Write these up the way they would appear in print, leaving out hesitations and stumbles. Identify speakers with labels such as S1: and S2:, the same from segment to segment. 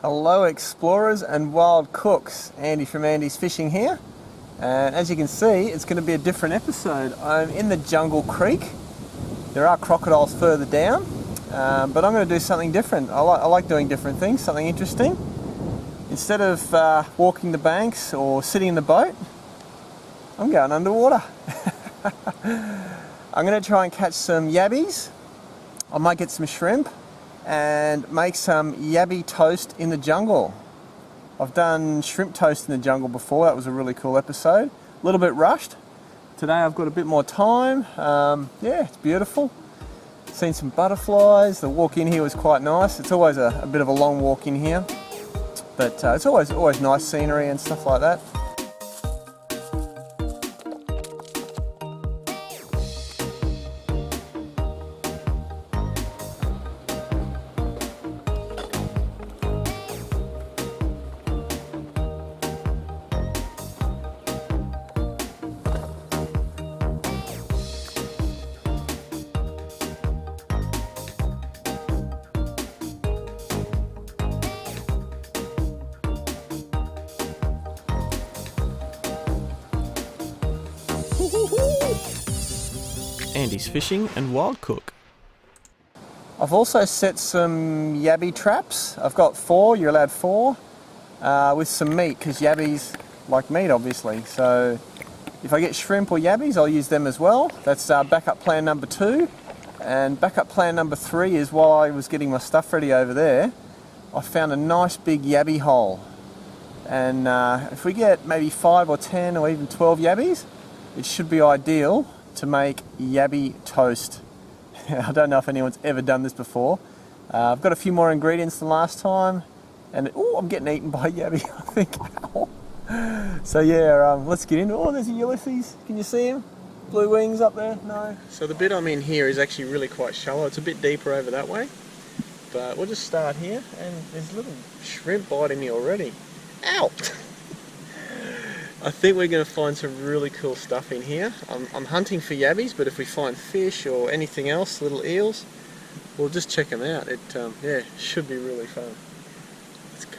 S1: Hello explorers and wild cooks, Andy from Andy's Fishing here, and as you can see it's going to be a different episode. I'm in the Jungle Creek. There are crocodiles further down, but I'm going to do something different. I like doing different things, something interesting. Instead of walking the banks or sitting in the boat, I'm going underwater. I'm going to try and catch some yabbies. I might get some shrimp and make some yabby toast in the jungle. I've done shrimp toast in the jungle before. That was a really cool episode. A little bit rushed. Today I've got a bit more time. Yeah, it's beautiful. Seen some butterflies. The walk in here was quite nice. It's always a bit of a long walk in here, but it's always nice scenery and stuff like that.
S2: Andy's Fishing and Wild Cook.
S1: I've also set some yabby traps. I've got 4, you're allowed 4, with some meat, because yabbies like meat obviously. So if I get shrimp or yabbies, I'll use them as well. That's backup plan number 2. And backup plan number 3 is while I was getting my stuff ready over there, I found a nice big yabby hole. And if we get maybe 5 or 10 or even 12 yabbies, it should be ideal to make yabby toast. I don't know if anyone's ever done this before. I've got a few more ingredients than last time, and I'm getting eaten by yabby, I think. Ow. So yeah, let's get into it. Oh, there's a Ulysses. Can you see him? Blue wings up there? No. So the bit I'm in here is actually really quite shallow. It's a bit deeper over that way, but we'll just start here, and there's a little shrimp biting me already. Ow! I think we're going to find some really cool stuff in here. I'm hunting for yabbies, but if we find fish or anything else, little eels, we'll just check them out. It yeah, should be really fun. Let's go.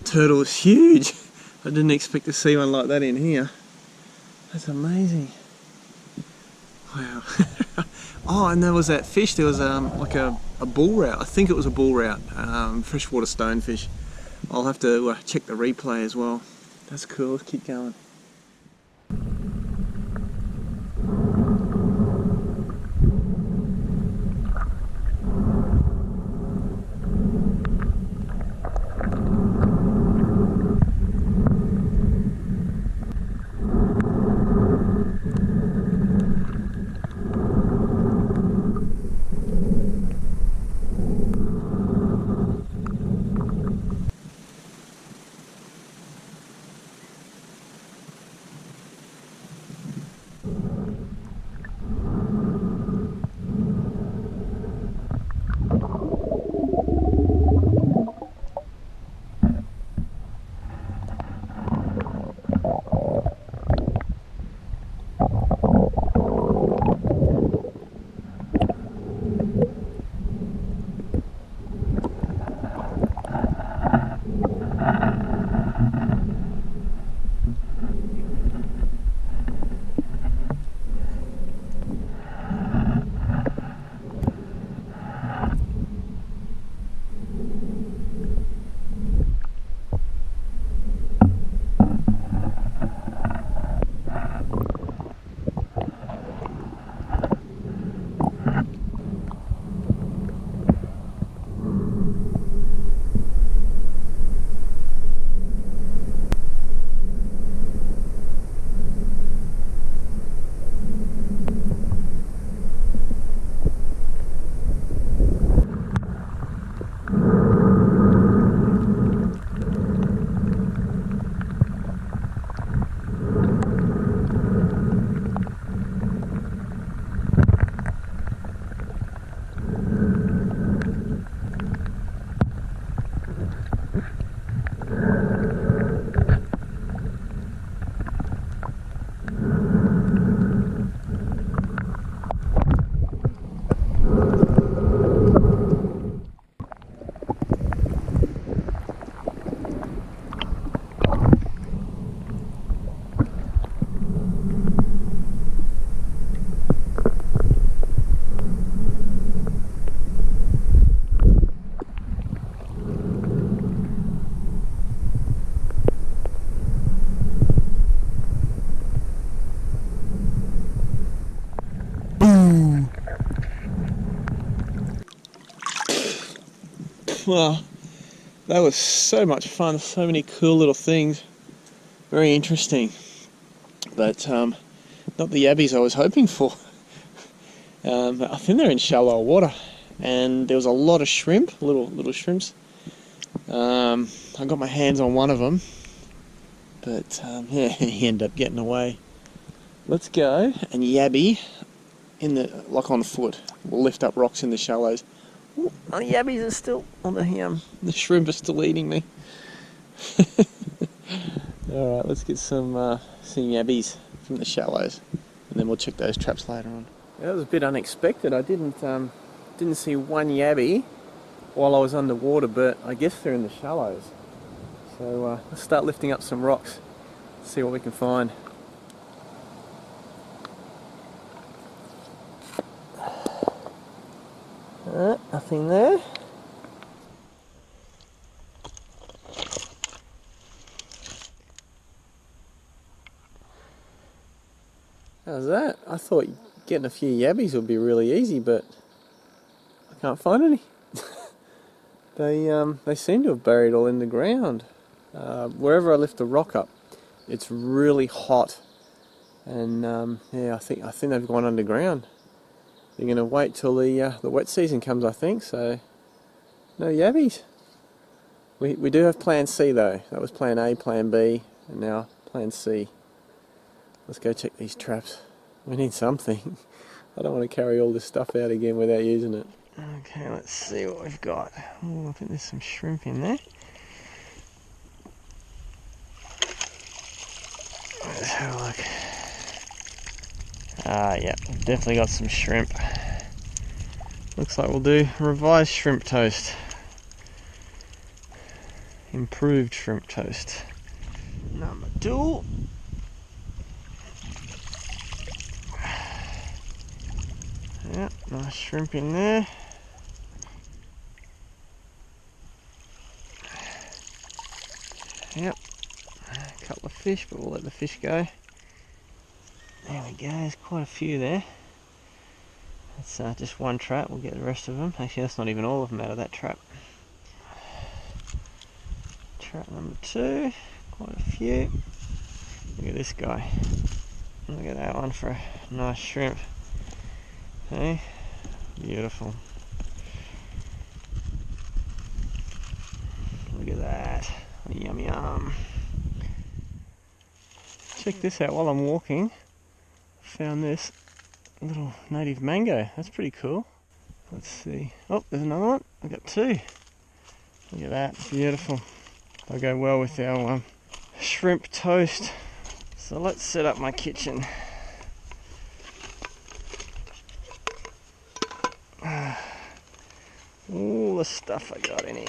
S1: Turtle is huge. I didn't expect to see one like that in here. That's amazing. Wow. Oh, and there was that fish. There was like a bull rout. I think it was a bull rout. Freshwater stonefish. I'll have to check the replay as well. That's cool. Let's keep going. Well, that was so much fun, so many cool little things, very interesting, but not the yabbies I was hoping for. I think they're in shallow water, and there was a lot of shrimp, little shrimps. I got my hands on one of them, but yeah, he ended up getting away. Let's go and yabby like on foot. We'll lift up rocks in the shallows. Ooh, the yabbies are still on the shrimp are still eating me. Alright, let's get some yabbies from the shallows, and then we'll check those traps later on. That was a bit unexpected. I didn't see one yabby while I was underwater, but I guess they're in the shallows. So let's start lifting up some rocks, see what we can find. Nothing there. How's that? I thought getting a few yabbies would be really easy, but I can't find any. They seem to have buried all in the ground. Wherever I lift the rock up, it's really hot, and yeah, I think they've gone underground. They're going to wait till the wet season comes, I think. So no yabbies. We do have Plan C though. That was Plan A, Plan B, and now Plan C. Let's go check these traps. We need something. I don't want to carry all this stuff out again without using it. Okay, let's see what we've got. Oh, I think there's some shrimp in there. Let's have a look. Ah, yeah, definitely got some shrimp. Looks like we'll do revised shrimp toast. Improved shrimp toast. Number 2. Yeah, nice shrimp in there. Yep, a couple of fish, but we'll let the fish go. There we go, there's quite a few there. That's just one trap, we'll get the rest of them. Actually, that's not even all of them out of that trap. Trap number 2, quite a few. Look at this guy. Look at that one for a nice shrimp. Hey, beautiful. Look at that. Yum yum. Check this out while I'm walking. Found this little native mango. That's pretty cool. Let's see. Oh, there's another one. I've got 2. Look at that. Beautiful. They'll go well with our shrimp toast. So let's set up my kitchen. the stuff I got in here.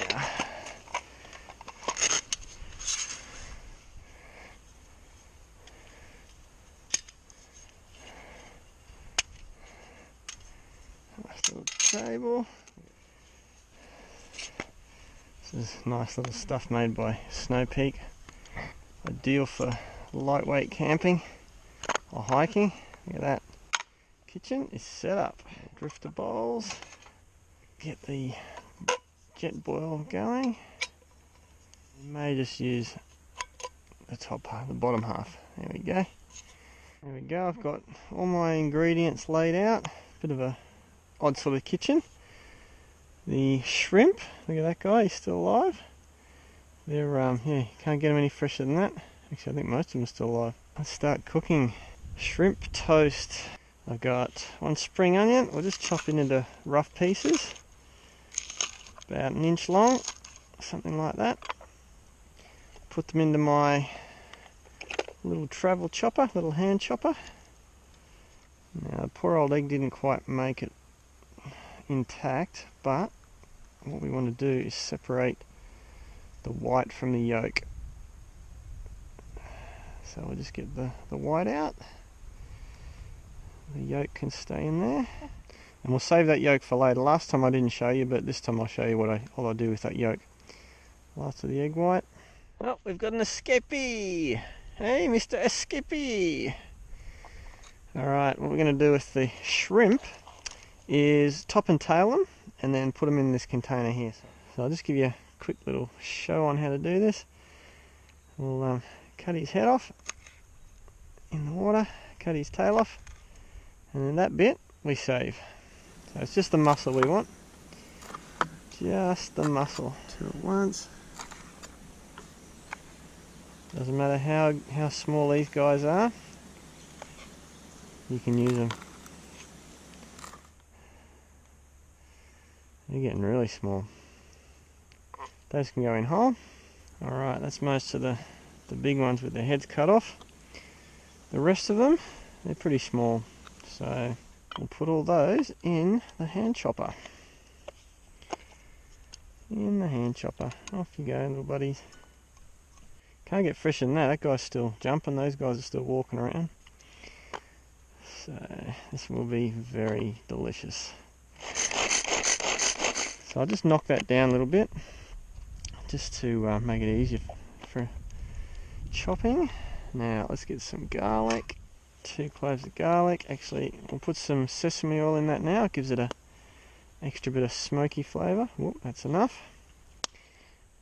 S1: Nice little table. This is nice little stuff made by Snow Peak. Ideal for lightweight camping or hiking. Look at that. Kitchen is set up. Drifter bowls. Get the jet boil going. You may just use the top half, the bottom half. There we go. There we go. I've got all my ingredients laid out. Bit of a odd sort of kitchen. The shrimp. Look at that guy. He's still alive. They're yeah, can't get them any fresher than that. Actually, I think most of them are still alive. Let's start cooking. Shrimp toast. I've got one spring onion. We'll just chop it into rough pieces. About an inch long, something like that. Put them into my little travel chopper, little hand chopper. Now, the poor old egg didn't quite make it intact, but what we want to do is separate the white from the yolk. So we'll just get the white out. The yolk can stay in there. And we'll save that yolk for later. Last time I didn't show you, but this time I'll show you what I do with that yolk. Last of the egg white. Oh, we've got an escapee. Hey, Mr. Escapee. Alright, what we're going to do with the shrimp is top and tail them and then put them in this container here. So I'll just give you a quick little show on how to do this. We'll cut his head off in the water, cut his tail off, and then that bit we save. So it's just the muscle we want. Just the muscle. Two at once. Doesn't matter how small these guys are. You can use them. They're getting really small. Those can go in whole. Alright, that's most of the big ones with their heads cut off. The rest of them, they're pretty small. So we'll put all those in the hand chopper. In the hand chopper. Off you go, little buddies. Can't get fresher than that. That guy's still jumping. Those guys are still walking around. So this will be very delicious. So I'll just knock that down a little bit, just to make it easier for chopping. Now let's get some garlic. 2 cloves of garlic. Actually, we'll put some sesame oil in that now. It gives it a extra bit of smoky flavour. Whoop, that's enough.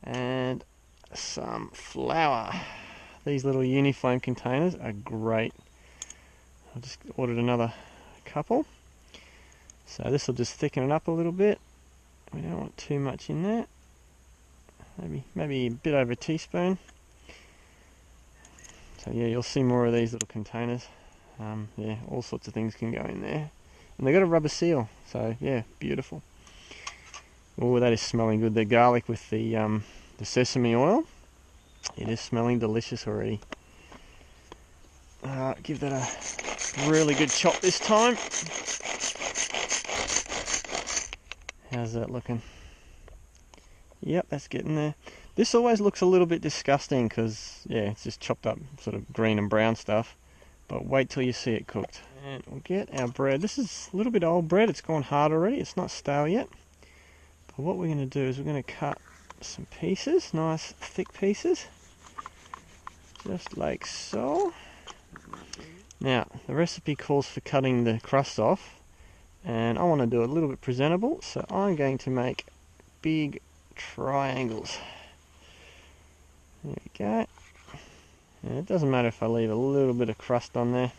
S1: And some flour. These little Uniflame containers are great. I just ordered another couple. So this will just thicken it up a little bit. We don't want too much in there. Maybe a bit over a teaspoon. So yeah, you'll see more of these little containers. Yeah, all sorts of things can go in there. And they've got a rubber seal, so yeah, beautiful. Oh, that is smelling good. The garlic with the sesame oil, it is smelling delicious already. Give that a really good chop this time. How's that looking? Yep, that's getting there. This always looks a little bit disgusting because, yeah, it's just chopped up sort of green and brown stuff. But wait till you see it cooked. And we'll get our bread. This is a little bit old bread. It's gone hard already. It's not stale yet. But what we're going to do is we're going to cut some pieces, nice thick pieces. Just like so. Now, the recipe calls for cutting the crust off. And I want to do it a little bit presentable. So I'm going to make big triangles. There we go. And it doesn't matter if I leave a little bit of crust on there.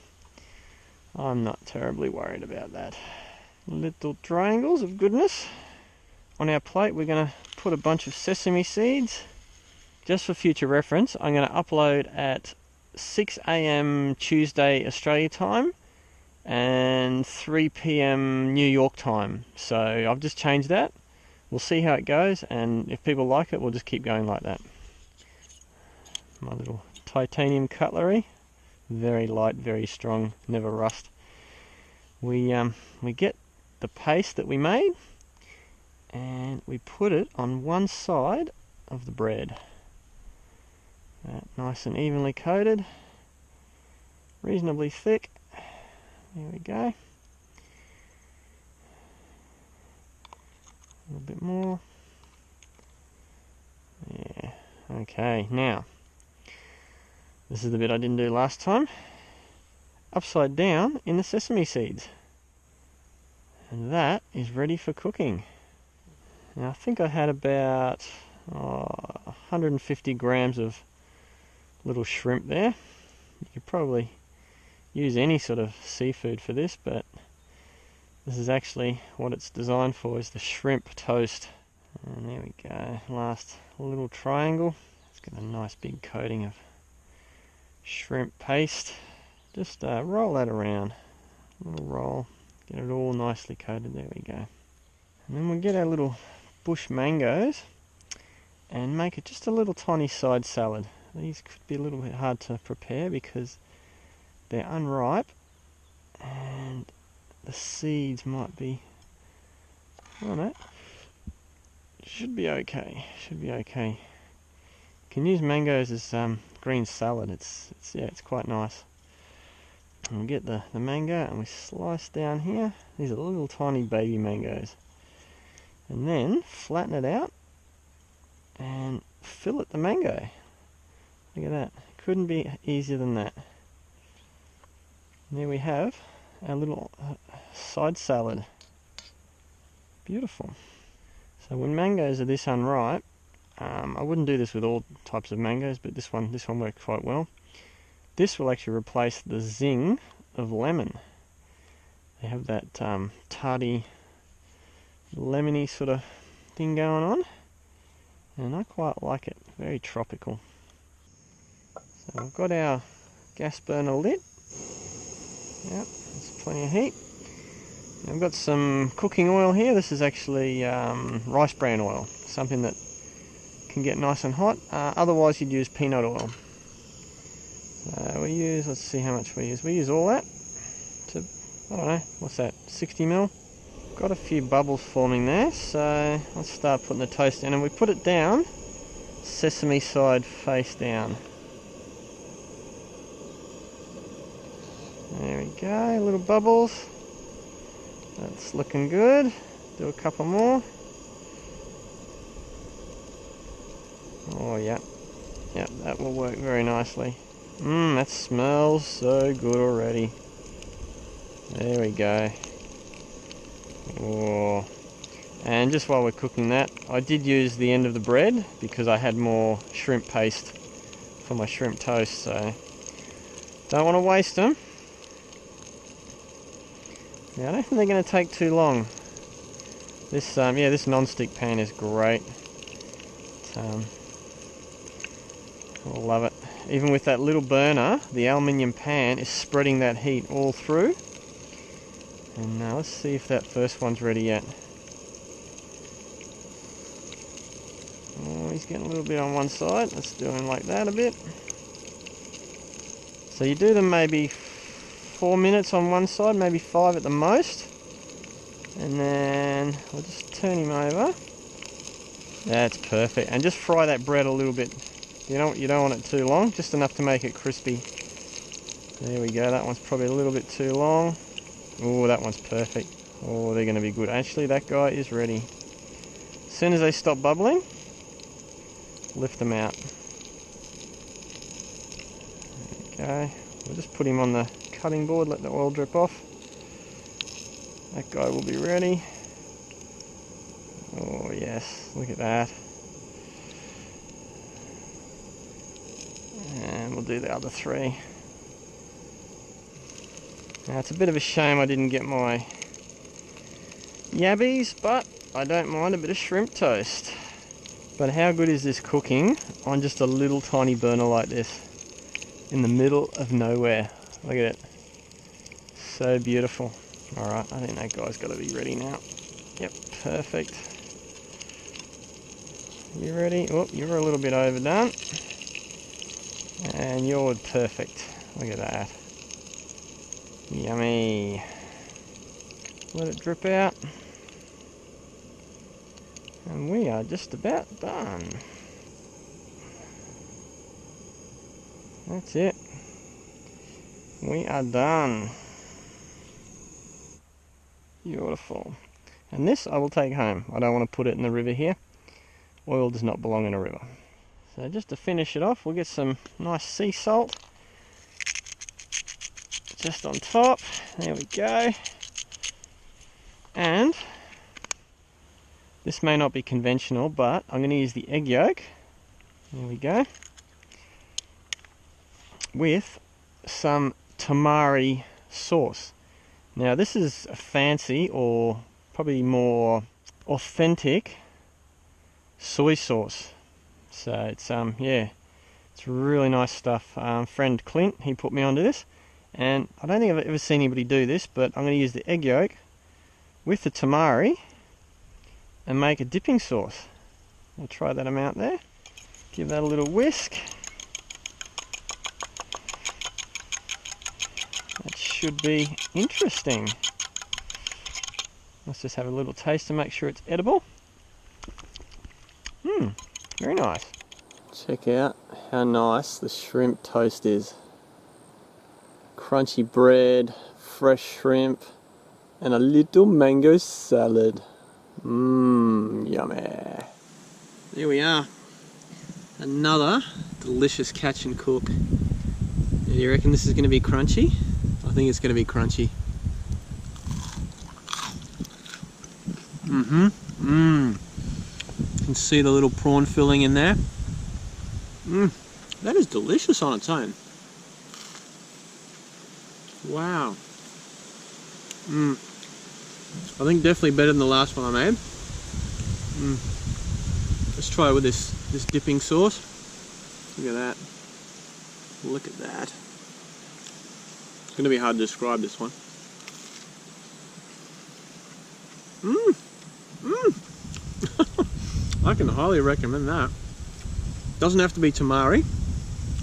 S1: I'm not terribly worried about that. Little triangles of goodness. On our plate we're going to put a bunch of sesame seeds. Just for future reference, I'm going to upload at 6 AM Tuesday Australia time and 3 PM New York time. So I've just changed that. We'll see how it goes, and if people like it, we'll just keep going like that. My little titanium cutlery, very light, very strong, never rust. We get the paste that we made,
S2: and we put it on one side of the bread. Nice and evenly coated, reasonably thick. There we go. A little bit more. Yeah, okay, now this is the bit I didn't do last time. Upside down in the sesame seeds. And that is ready for cooking. Now I think I had about 150 grams of little shrimp there. You could probably use any sort of seafood for this, but this is actually what it's designed for, is the shrimp toast. And there we go, last little triangle. It's got a nice big coating of shrimp paste. Just roll that around, a little roll, get it all nicely coated. There we go. And then we'll get our little bush mangoes and make it just a little tiny side salad. These could be a little bit hard to prepare because they're unripe and the seeds might be, I don't know, should be okay, should be okay. You can use mangoes as green salad. It's quite nice. And we'll get the mango and we slice down here. These are little tiny baby mangoes. And then flatten it out and fillet the mango. Look at that. Couldn't be easier than that. And there we have our little side salad. Beautiful. So when mangoes are this unripe, I wouldn't do this with all types of mangoes, but this one worked quite well. This will actually replace the zing of lemon. They have that tarty, lemony sort of thing going on, and I quite like it. Very tropical. So we've got our gas burner lit. Yep, there's plenty of heat. I've got some cooking oil here. This is actually rice bran oil, something that can get nice and hot. Otherwise you'd use peanut oil. We use, let's see how much we use. We use all that to, I don't know, what's that, 60 mil? Got a few bubbles forming there, so let's start putting the toast in, and we put it down, sesame side face down. There we go, little bubbles. That's looking good. Do a couple more. Oh yeah, that will work very nicely. That smells so good already. There we go. Oh. And just while we're cooking that, I did use the end of the bread because I had more shrimp paste for my shrimp toast, so don't want to waste them. Now I don't think they're going to take too long. This this non-stick pan is great. I love it. Even with that little burner, the aluminium pan is spreading that heat all through. And now let's see if that first one's ready yet. Oh, he's getting a little bit on one side. Let's do him like that a bit. So you do them maybe 4 minutes on one side, maybe 5 at the most. And then we'll just turn him over. That's perfect. And just fry that bread a little bit. You don't want it too long, just enough to make it crispy. There we go, that one's probably a little bit too long. Oh, that one's perfect. Oh, they're going to be good. Actually, that guy is ready. As soon as they stop bubbling, lift them out. There we go. We'll just put him on the cutting board, let the oil drip off. That guy will be ready. Oh yes, look at that. And we'll do the other 3. Now it's a bit of a shame I didn't get my yabbies, but I don't mind a bit of shrimp toast. But how good is this cooking on just a little tiny burner like this in the middle of nowhere? Look at it. So beautiful. Alright, I think that guy's got to be ready now. Yep, perfect. You ready? Oh, you're a little bit overdone. And you're perfect. Look at that. Yummy. Let it drip out. And we are just about done. That's it. We are done. Beautiful. And this I will take home. I don't want to put it in the river here. Oil does not belong in a river. So just to finish it off, we'll get some nice sea salt just on top. There we go. And this may not be conventional, but I'm going to use the egg yolk. There we go. With some tamari sauce. Now this is a fancy, or probably more authentic, soy sauce. So it's yeah, it's really nice stuff. Friend Clint, he put me onto this, and I don't think I've ever seen anybody do this, but I'm going to use the egg yolk with the tamari and make a dipping sauce. I'll try that amount there. Give that a little whisk. That should be interesting. Let's just have a little taste to make sure it's edible. Very nice. Check out how nice the shrimp toast is. Crunchy bread, fresh shrimp, and a little mango salad. Yummy. There we are. Another delicious catch and cook. Do you reckon this is going to be crunchy? I think it's going to be crunchy. You can see the little prawn filling in there. That is delicious on its own. Wow. I think definitely better than the last one I made. Let's try it with this dipping sauce. Look at that. Look at that. It's going to be hard to describe this one. I can highly recommend that. Doesn't have to be tamari.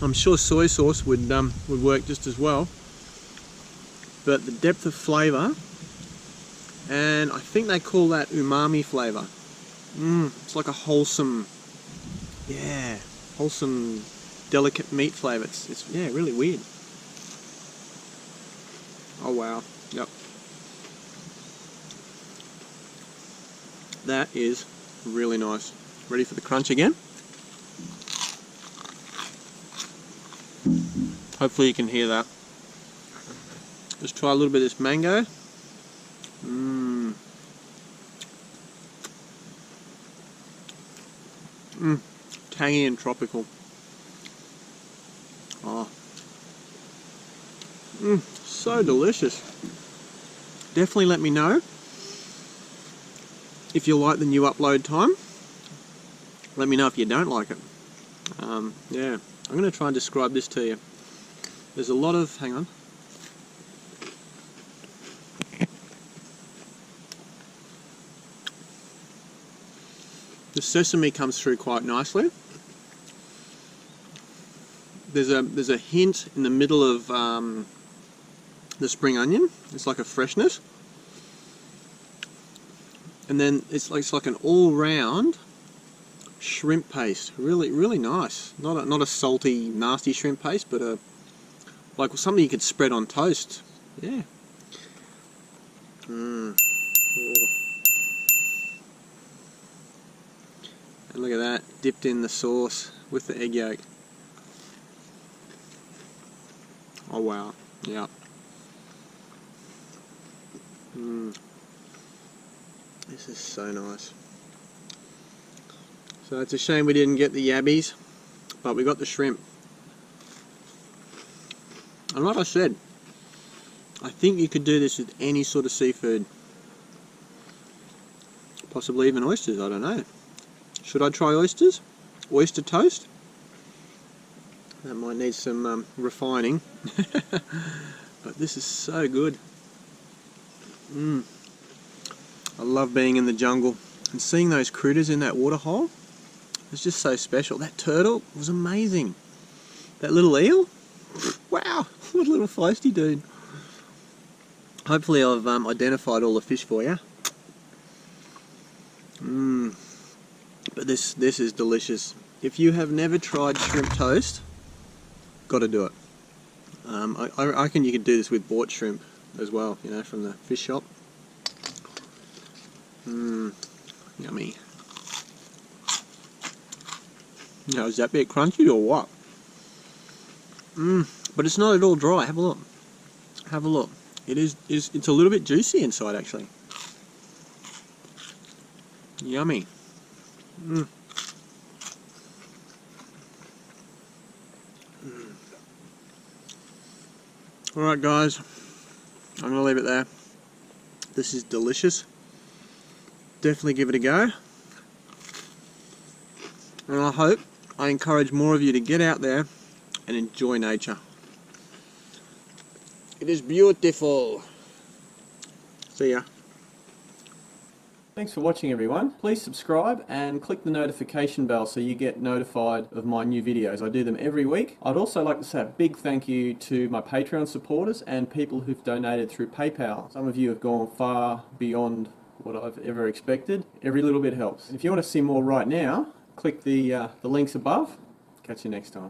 S2: I'm sure soy sauce would work just as well. But the depth of flavour, and I think they call that umami flavour. It's like a wholesome, wholesome, delicate meat flavour. It's really weird. Oh wow, yep. That is really nice. Ready for the crunch again? Hopefully you can hear that. Just try a little bit of this mango. Tangy and tropical. Oh. So delicious. Definitely let me know if you like the new upload time. Let me know if you don't like it. Yeah, I'm going to try and describe this to you. There's a lot of, hang on. The sesame comes through quite nicely. There's a hint in the middle of the spring onion. It's like a freshness, and then it's like an all-round shrimp paste. Really nice. Not a salty, nasty shrimp paste, but like something you could spread on toast. Yeah. Oh. And look at that, dipped in the sauce with the egg yolk. Oh wow, yeah. This is so nice. So it's a shame we didn't get the yabbies, but we got the shrimp. And like I said, I think you could do this with any sort of seafood. Possibly even oysters, I don't know. Should I try oysters? Oyster toast? That might need some refining. But this is so good. I love being in the jungle and seeing those critters in that waterhole. It's just so special. That turtle was amazing. That little eel? Wow, what a little feisty dude. Hopefully I've identified all the fish for you.
S1: But this is delicious. If you have never tried shrimp toast, got to do it. I reckon you could do this with bought shrimp as well, you know, from the fish shop. Yummy. Now, is that bit crunchy or what? But it's not at all dry. Have a look. Have a look. It's a little bit juicy inside, actually. Yummy. Alright guys, I'm going to leave it there. This is delicious. Definitely give it a go. And I encourage more of you to get out there and enjoy nature. It is beautiful. See ya.
S2: Thanks for watching everyone. Please subscribe and click the notification bell so you get notified of my new videos. I do them every week. I'd also like to say a big thank you to my Patreon supporters and people who've donated through PayPal. Some of you have gone far beyond what I've ever expected. Every little bit helps. If you want to see more right now, click the links above. Catch you next time.